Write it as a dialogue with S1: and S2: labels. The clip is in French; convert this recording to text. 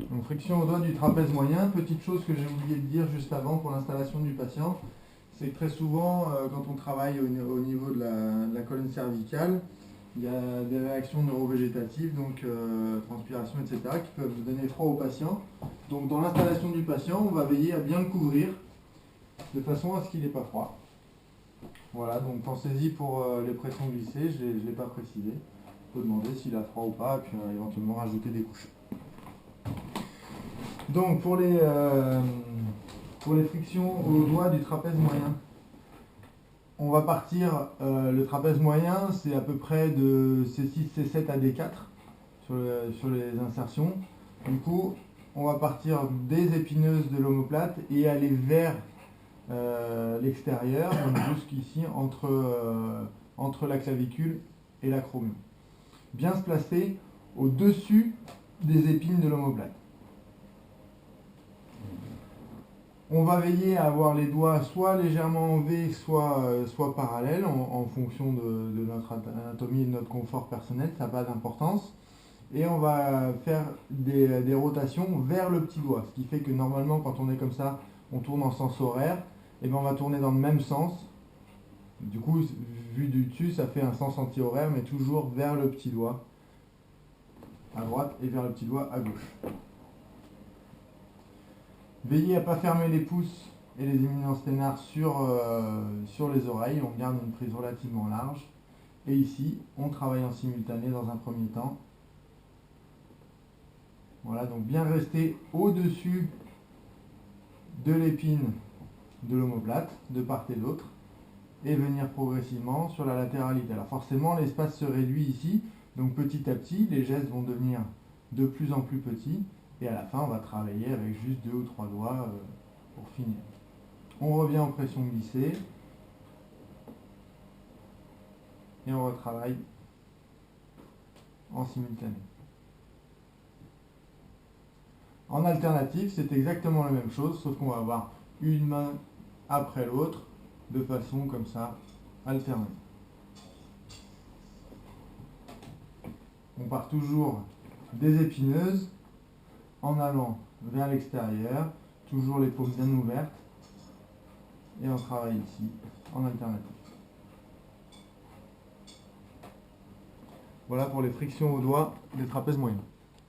S1: Donc friction au doigt du trapèze moyen. Petite chose que j'ai oublié de dire juste avant pour l'installation du patient, c'est que très souvent, quand on travaille au niveau de la colonne cervicale, il y a des réactions neurovégétatives, donc transpiration, etc., qui peuvent donner froid au patient. Donc dans l'installation du patient, on va veiller à bien le couvrir, de façon à ce qu'il n'ait pas froid. Voilà, donc pensez-y pour les pressions glissées, je ne l'ai pas précisé. On peut demander s'il a froid ou pas, et puis éventuellement rajouter des couches. Donc pour les frictions au doigt du trapèze moyen, on va partir, le trapèze moyen c'est à peu près de C6, C7 à D4 sur les insertions. Du coup, on va partir des épineuses de l'omoplate et aller vers l'extérieur, donc jusqu'ici entre la clavicule et l'acromion. Bien se placer au-dessus des épines de l'omoplate. On va veiller à avoir les doigts soit légèrement en V, soit parallèles, en fonction de notre anatomie et de notre confort personnel, ça n'a pas d'importance. Et on va faire des rotations vers le petit doigt, ce qui fait que normalement quand on est comme ça, on tourne en sens horaire, et bien on va tourner dans le même sens. Du coup, vu du dessus, ça fait un sens anti-horaire, mais toujours vers le petit doigt à droite et vers le petit doigt à gauche. Veillez à ne pas fermer les pouces et les éminences ténards sur les oreilles, on garde une prise relativement large. Et ici, on travaille en simultané dans un premier temps. Voilà, donc bien rester au-dessus de l'épine de l'omoplate, de part et d'autre, et venir progressivement sur la latéralité. Alors forcément, l'espace se réduit ici, donc petit à petit, les gestes vont devenir de plus en plus petits, et à la fin, on va travailler avec juste 2 ou 3 doigts pour finir. On revient en pression glissée, et on retravaille en simultané. En alternative, c'est exactement la même chose, sauf qu'on va avoir une main après l'autre, de façon comme ça, alternée. On part toujours des épineuses, en allant vers l'extérieur, toujours les paumes bien ouvertes, et on travaille ici, en alternative. Voilà pour les frictions au doigt des trapèzes moyens.